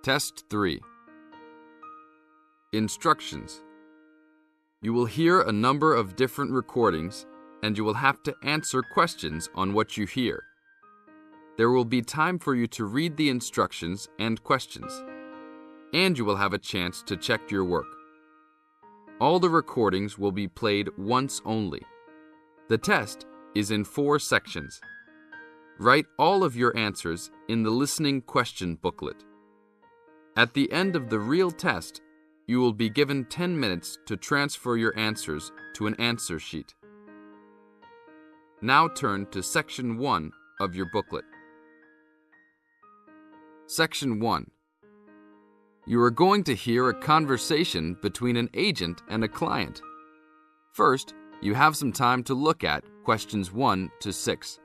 Test 3. Instructions. You will hear a number of different recordings, and you will have to answer questions on what you hear. There will be time for you to read the instructions and questions, and you will have a chance to check your work. All the recordings will be played once only. The test is in 4 sections. Write all of your answers in the listening question booklet. At the end of the real test, you will be given 10 minutes to transfer your answers to an answer sheet. Now turn to Section 1 of your booklet. Section 1. You are going to hear a conversation between an agent and a client. First, you have some time to look at questions 1 to 6.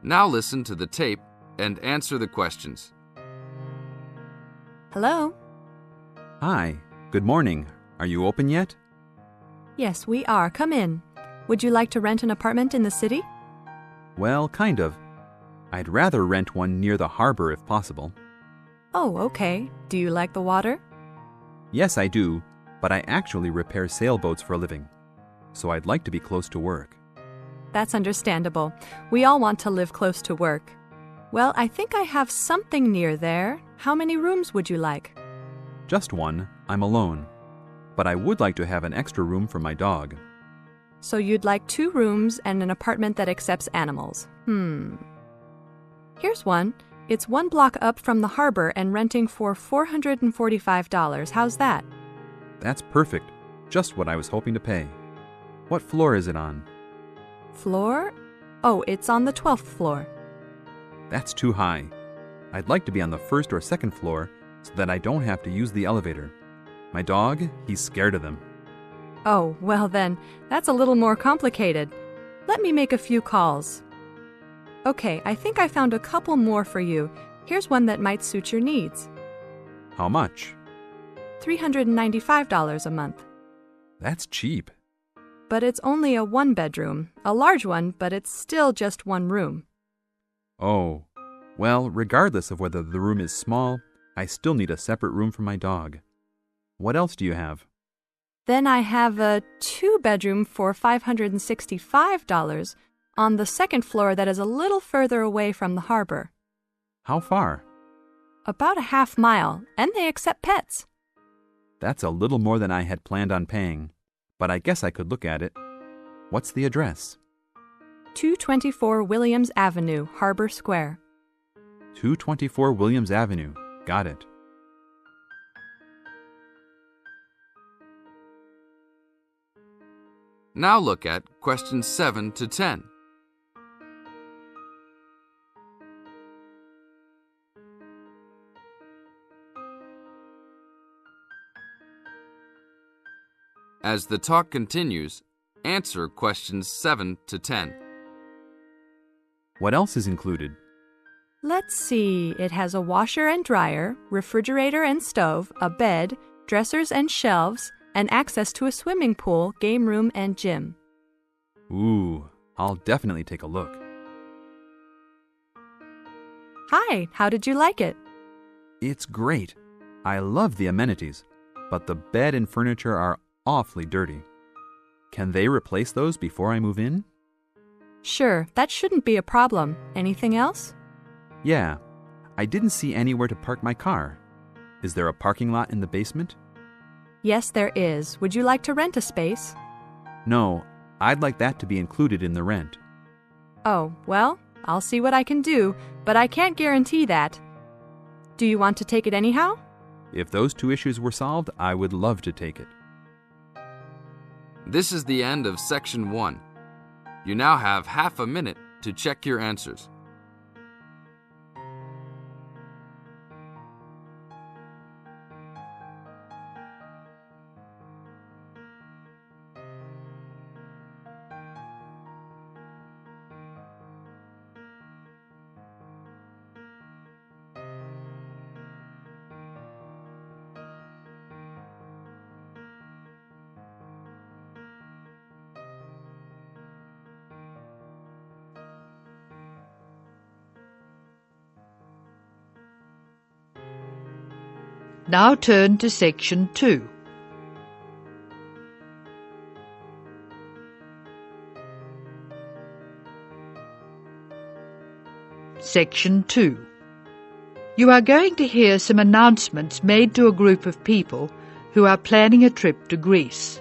Now listen to the tape and answer the questions. Hello? Hi, good morning. Are you open yet? Yes, we are. Come in. Would you like to rent an apartment in the city? Well, kind of. I'd rather rent one near the harbor if possible. Oh, okay. Do you like the water? Yes, I do, but I actually repair sailboats for a living, so I'd like to be close to work. That's understandable. We all want to live close to work. Well, I think I have something near there. How many rooms would you like? Just one. I'm alone. But I would like to have an extra room for my dog. So you'd like 2 rooms and an apartment that accepts animals. Here's one. It's 1 block up from the harbor and renting for $445. How's that? That's perfect. Just what I was hoping to pay. What floor is it on? Floor? Oh, it's on the 12th floor. That's too high. I'd like to be on the 1st or 2nd floor so that I don't have to use the elevator. My dog, he's scared of them. Oh, well then, that's a little more complicated. Let me make a few calls. Okay, I think I found a couple more for you. Here's one that might suit your needs. How much? $395 a month. That's cheap. But it's only a 1-bedroom, a large one, but it's still just 1 room. Oh, well, regardless of whether the room is small, I still need a separate room for my dog. What else do you have? Then I have a 2-bedroom for $565 on the 2nd floor that is a little further away from the harbor. How far? About a half mile, and they accept pets. That's a little more than I had planned on paying, but I guess I could look at it. What's the address? 224 Williams Avenue, Harbor Square. 224 Williams Avenue. Got it. Now look at questions 7 to 10. As the talk continues, answer questions 7 to 10. What else is included? Let's see, it has a washer and dryer, refrigerator and stove, a bed, dressers and shelves, and access to a swimming pool, game room, and gym. Ooh, I'll definitely take a look. Hi, how did you like it? It's great. I love the amenities, but the bed and furniture are awfully dirty. Can they replace those before I move in? Sure, that shouldn't be a problem. Anything else? Yeah, I didn't see anywhere to park my car. Is there a parking lot in the basement? Yes, there is. Would you like to rent a space? No, I'd like that to be included in the rent. Oh, well, I'll see what I can do, but I can't guarantee that. Do you want to take it anyhow? If those 2 issues were solved, I would love to take it. This is the end of Section 1. You now have half a minute to check your answers. Now turn to Section 2. Section 2. You are going to hear some announcements made to a group of people who are planning a trip to Greece.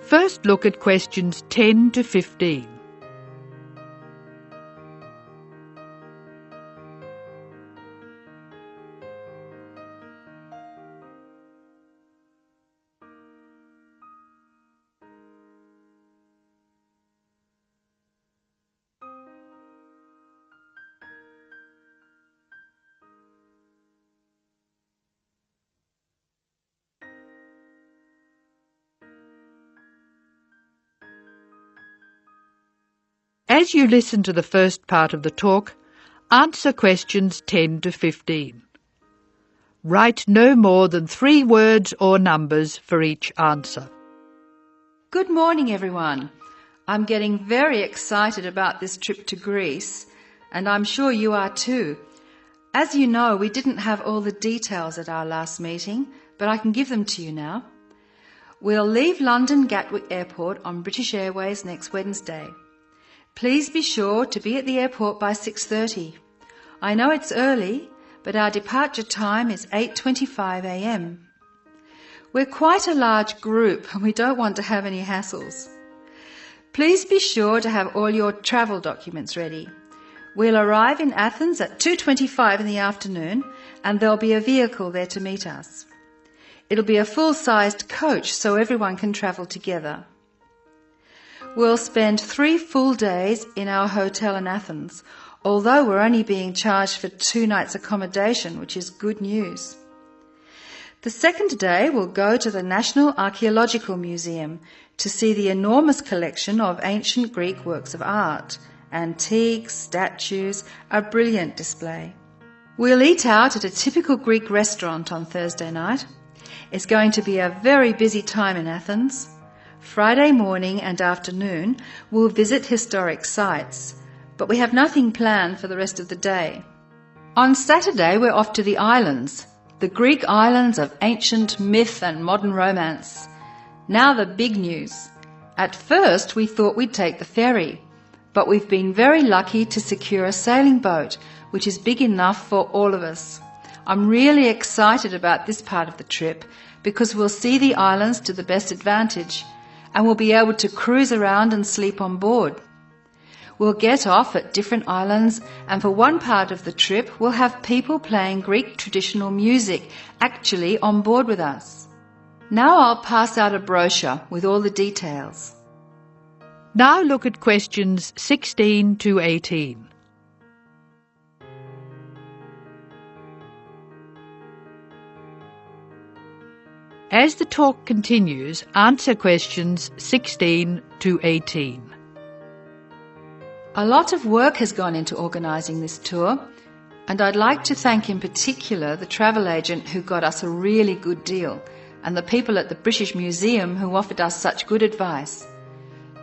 First, look at questions 10 to 15. As you listen to the first part of the talk, answer questions 10 to 15. Write no more than 3 words or numbers for each answer. Good morning, everyone. I'm getting very excited about this trip to Greece, and I'm sure you are too. As you know, we didn't have all the details at our last meeting, but I can give them to you now. We'll leave London Gatwick Airport on British Airways next Wednesday. Please be sure to be at the airport by 6:30. I know it's early, but our departure time is 8:25 a.m. We're quite a large group and we don't want to have any hassles. Please be sure to have all your travel documents ready. We'll arrive in Athens at 2:25 in the afternoon and there'll be a vehicle there to meet us. It'll be a full-sized coach so everyone can travel together. We'll spend 3 full days in our hotel in Athens, although we're only being charged for 2 nights accommodation, which is good news. The second day we'll go to the National Archaeological Museum to see the enormous collection of ancient Greek works of art, antiques, statues, a brilliant display. We'll eat out at a typical Greek restaurant on Thursday night. It's going to be a very busy time in Athens. Friday morning and afternoon we'll visit historic sites, but we have nothing planned for the rest of the day. On Saturday we're off to the islands, the Greek islands of ancient myth and modern romance. Now the big news. At first we thought we'd take the ferry, but we've been very lucky to secure a sailing boat, which is big enough for all of us. I'm really excited about this part of the trip because we'll see the islands to the best advantage and we'll be able to cruise around and sleep on board. We'll get off at different islands and for one part of the trip we'll have people playing Greek traditional music actually on board with us. Now I'll pass out a brochure with all the details. Now look at questions 16 to 18. As the talk continues, answer questions 16 to 18. A lot of work has gone into organising this tour, and I'd like to thank in particular the travel agent who got us a really good deal, and the people at the British Museum who offered us such good advice.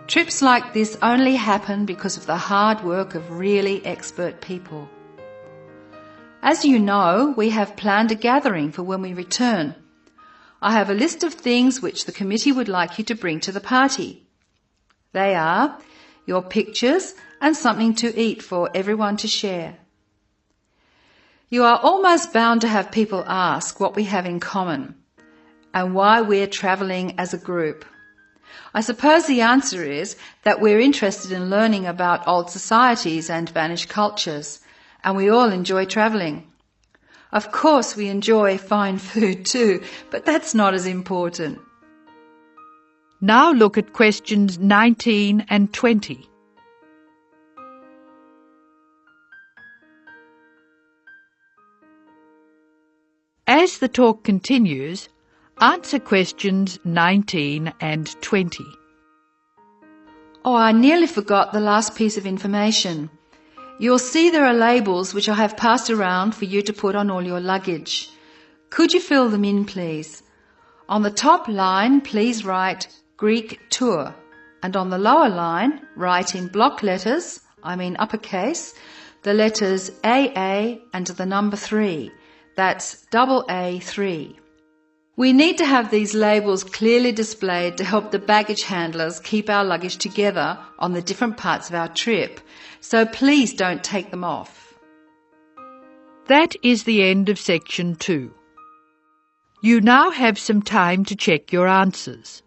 Trips like this only happen because of the hard work of really expert people. As you know, we have planned a gathering for when we return. I have a list of things which the committee would like you to bring to the party. They are your pictures and something to eat for everyone to share. You are almost bound to have people ask what we have in common and why we're travelling as a group. I suppose the answer is that we're interested in learning about old societies and vanished cultures, and we all enjoy travelling. Of course we enjoy fine food too, but that's not as important. Now look at questions 19 and 20. As the talk continues, answer questions 19 and 20. Oh, I nearly forgot the last piece of information. You'll see there are labels which I have passed around for you to put on all your luggage. Could you fill them in, please? On the top line, please write Greek tour, and on the lower line, write in block letters, I mean uppercase, the letters AA and the number 3. That's AA3. We need to have these labels clearly displayed to help the baggage handlers keep our luggage together on the different parts of our trip, so please don't take them off. That is the end of section 2. You now have some time to check your answers.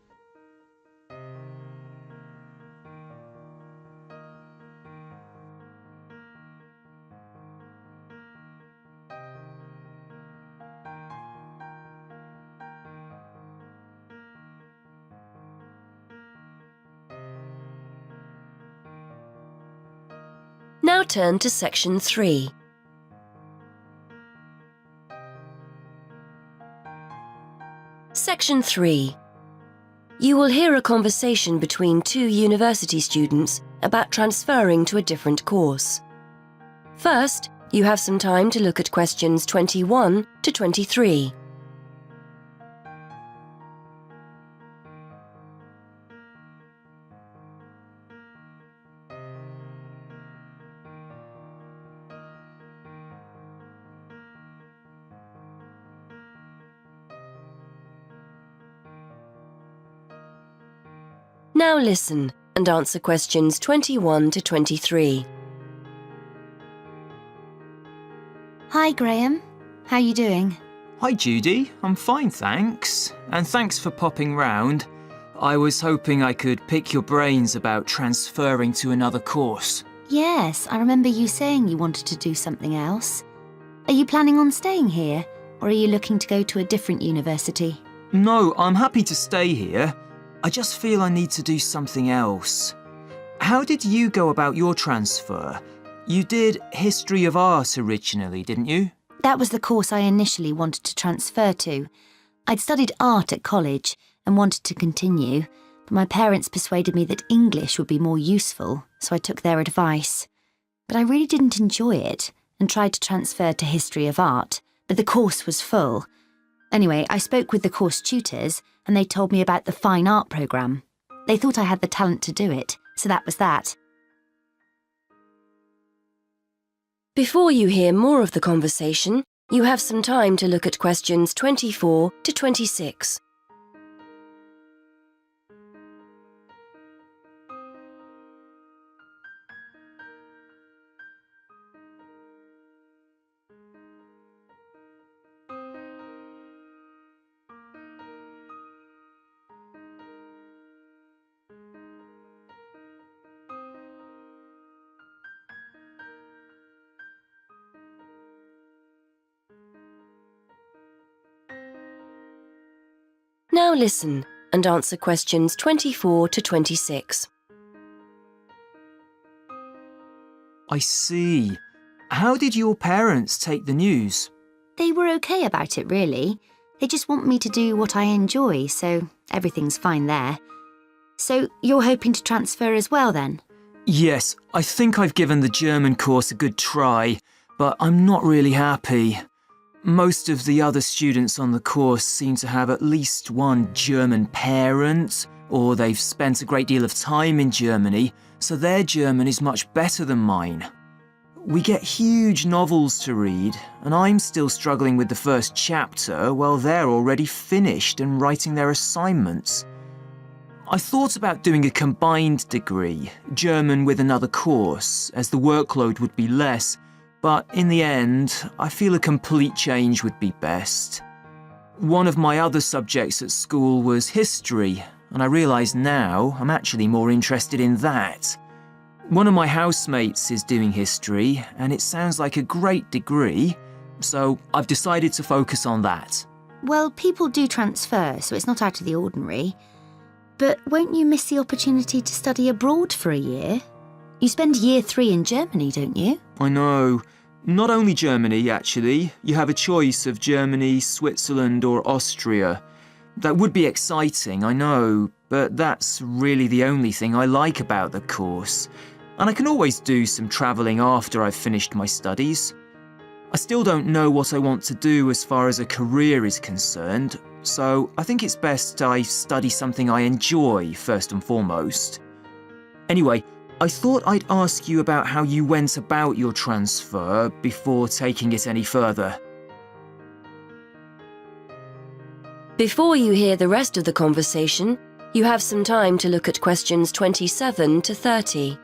Now turn to section 3. Section 3. You will hear a conversation between two university students about transferring to a different course. First, you have some time to look at questions 21 to 23. Now listen and answer questions 21 to 23. Hi, Graham. How are you doing? Hi Judy, I'm fine thanks, and thanks for popping round. I was hoping I could pick your brains about transferring to another course. Yes, I remember you saying you wanted to do something else. Are you planning on staying here, or are you looking to go to a different university? No, I'm happy to stay here. I just feel I need to do something else. How did you go about your transfer? You did History of Art originally, didn't you? That was the course I initially wanted to transfer to. I'd studied art at college and wanted to continue, but my parents persuaded me that English would be more useful, so I took their advice. But I really didn't enjoy it and tried to transfer to History of Art, but the course was full. Anyway, I spoke with the course tutors and they told me about the fine art programme. They thought I had the talent to do it, so that was that. Before you hear more of the conversation, you have some time to look at questions 24 to 26. Now listen and answer questions 24 to 26. I see. How did your parents take the news? They were okay about it, really. They just want me to do what I enjoy, so everything's fine there. So you're hoping to transfer as well, then? Yes, I think I've given the German course a good try, but I'm not really happy. Most of the other students on the course seem to have at least one German parent, or they've spent a great deal of time in Germany, so their German is much better than mine. We get huge novels to read, and I'm still struggling with the first chapter while they're already finished and writing their assignments. I thought about doing a combined degree, German with another course, as the workload would be less, but in the end, I feel a complete change would be best. One of my other subjects at school was history, and I realise now I'm actually more interested in that. One of my housemates is doing history, and it sounds like a great degree, so I've decided to focus on that. Well, people do transfer, so it's not out of the ordinary. But won't you miss the opportunity to study abroad for a year? You spend year 3 in Germany, don't you? I know. Not only Germany, actually. You have a choice of Germany, Switzerland or Austria. That would be exciting, I know, but that's really the only thing I like about the course. And I can always do some travelling after I've finished my studies. I still don't know what I want to do as far as a career is concerned, so I think it's best I study something I enjoy first and foremost. Anyway, I thought I'd ask you about how you went about your transfer before taking it any further. Before you hear the rest of the conversation, you have some time to look at questions 27 to 30.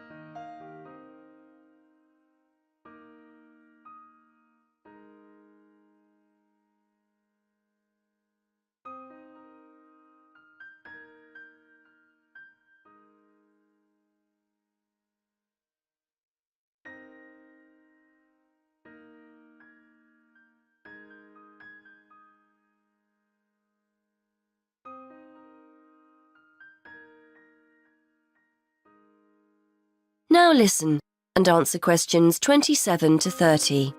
Now listen and answer questions 27 to 30.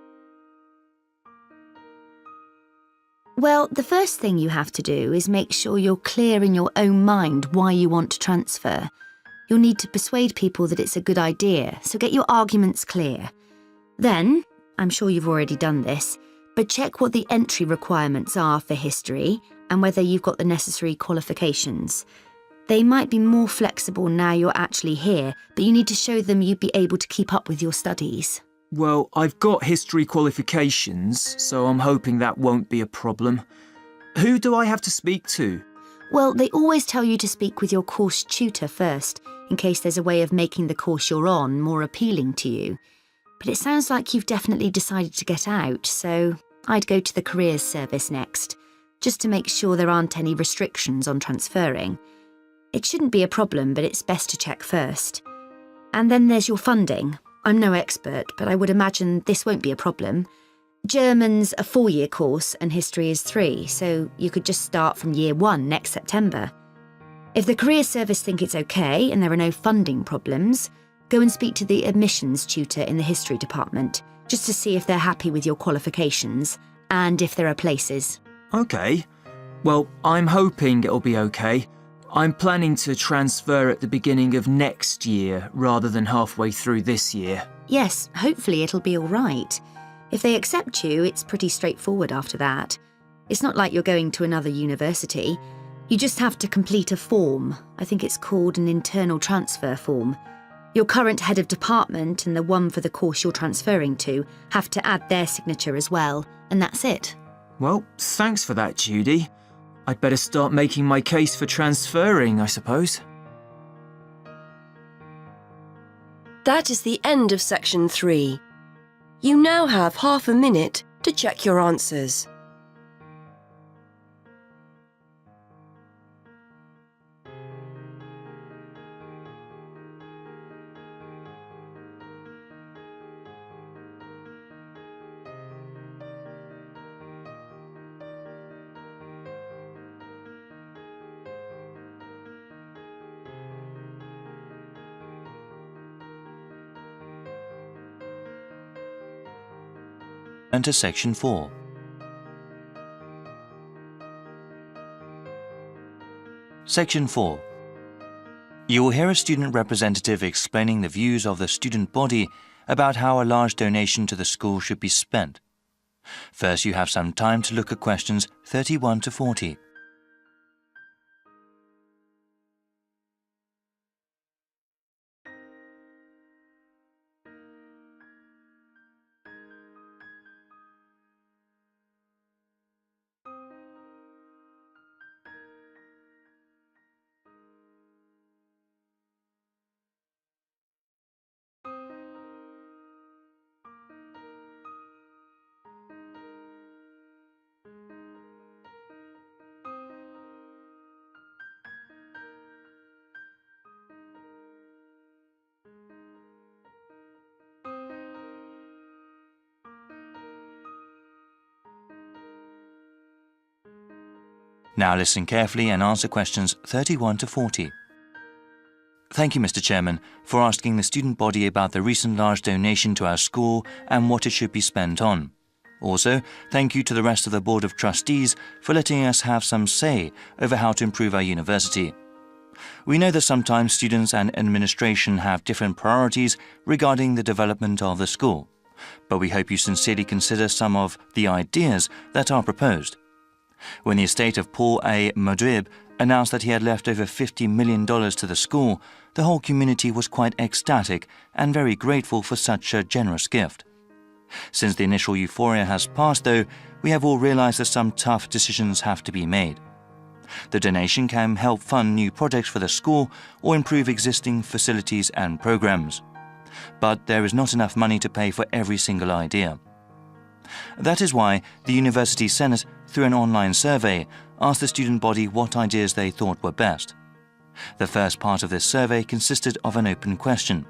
Well, the first thing you have to do is make sure you're clear in your own mind why you want to transfer. You'll need to persuade people that it's a good idea, so get your arguments clear. Then, I'm sure you've already done this, but check what the entry requirements are for history and whether you've got the necessary qualifications. They might be more flexible now you're actually here, but you need to show them you'd be able to keep up with your studies. Well, I've got history qualifications, so I'm hoping that won't be a problem. Who do I have to speak to? Well, they always tell you to speak with your course tutor first, in case there's a way of making the course you're on more appealing to you. But it sounds like you've definitely decided to get out, so I'd go to the careers service next, just to make sure there aren't any restrictions on transferring. It shouldn't be a problem, but it's best to check first. And then there's your funding. I'm no expert, but I would imagine this won't be a problem. German's a 4-year course and history is 3, so you could just start from year 1 next September. If the career service think it's okay and there are no funding problems, go and speak to the admissions tutor in the history department, just to see if they're happy with your qualifications and if there are places. Okay. Well, I'm hoping it'll be okay. I'm planning to transfer at the beginning of next year rather than halfway through this year. Yes, hopefully it'll be all right. If they accept you, it's pretty straightforward after that. It's not like you're going to another university. You just have to complete a form. I think it's called an internal transfer form. Your current head of department and the one for the course you're transferring to have to add their signature as well, and that's it. Well, thanks for that, Judy. I'd better start making my case for transferring, I suppose. That is the end of section 3. You now have half a minute to check your answers. And to section 4. Section 4. You will hear a student representative explaining the views of the student body about how a large donation to the school should be spent. First, you have some time to look at questions 31 to 40. Now listen carefully and answer questions 31 to 40. Thank you, Mr. Chairman, for asking the student body about the recent large donation to our school and what it should be spent on. Also, thank you to the rest of the Board of Trustees for letting us have some say over how to improve our university. We know that sometimes students and administration have different priorities regarding the development of the school, but we hope you sincerely consider some of the ideas that are proposed. When the estate of Paul A. Modrib announced that he had left over $50 million to the school, the whole community was quite ecstatic and very grateful for such a generous gift. Since the initial euphoria has passed, though, we have all realized that some tough decisions have to be made. The donation can help fund new projects for the school or improve existing facilities and programs. But there is not enough money to pay for every single idea. That is why the University Senate, through an online survey, asked the student body what ideas they thought were best. The first part of this survey consisted of an open question.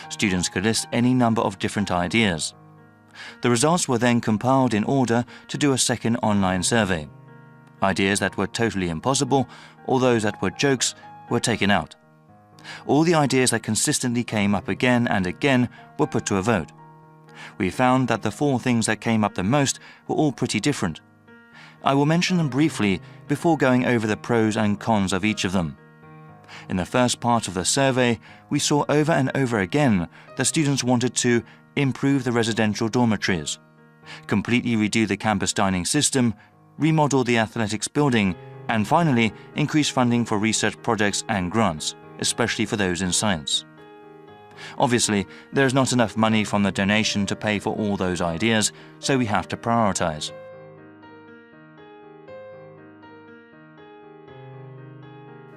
Students could list any number of different ideas. The results were then compiled in order to do a second online survey. Ideas that were totally impossible, or those that were jokes, were taken out. All the ideas that consistently came up again and again were put to a vote. We found that the 4 things that came up the most were all pretty different. I will mention them briefly before going over the pros and cons of each of them. In the first part of the survey, we saw over and over again that students wanted to improve the residential dormitories, completely redo the campus dining system, remodel the athletics building, and finally increase funding for research projects and grants, especially for those in science. Obviously, there is not enough money from the donation to pay for all those ideas, so we have to prioritize.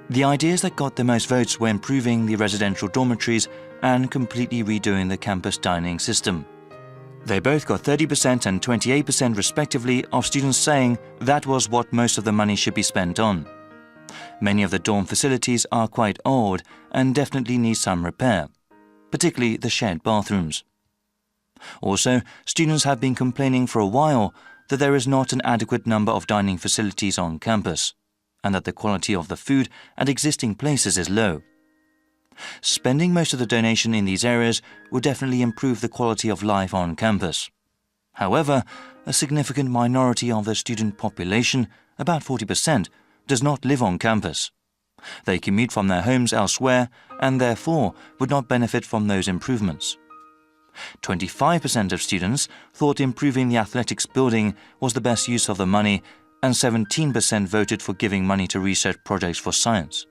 The ideas that got the most votes were improving the residential dormitories and completely redoing the campus dining system. They both got 30% and 28% respectively of students saying that was what most of the money should be spent on. Many of the dorm facilities are quite old and definitely need some repair, particularly the shared bathrooms. Also, students have been complaining for a while that there is not an adequate number of dining facilities on campus, and that the quality of the food at existing places is low. Spending most of the donation in these areas would definitely improve the quality of life on campus. However, a significant minority of the student population, about 40%, does not live on campus. They commute from their homes elsewhere and therefore would not benefit from those improvements. 25% of students thought improving the athletics building was the best use of the money, and 17% voted for giving money to research projects for science.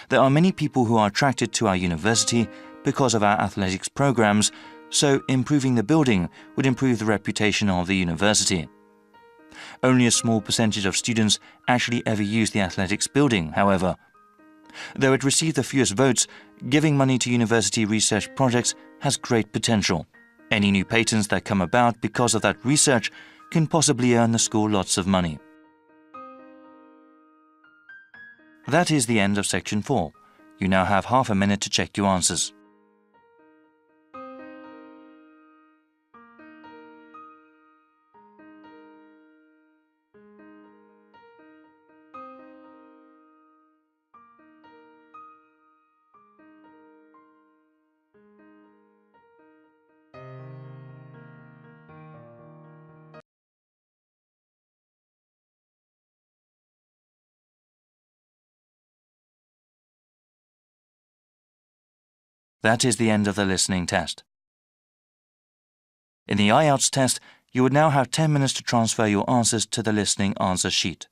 There are many people who are attracted to our university because of our athletics programs, so improving the building would improve the reputation of the university. Only a small percentage of students actually ever use the athletics building, however. Though it received the fewest votes, giving money to university research projects has great potential. Any new patents that come about because of that research can possibly earn the school lots of money. That is the end of section 4. You now have half a minute to check your answers. That is the end of the listening test. In the Ielts test, you would now have 10 minutes to transfer your answers to the listening answer sheet.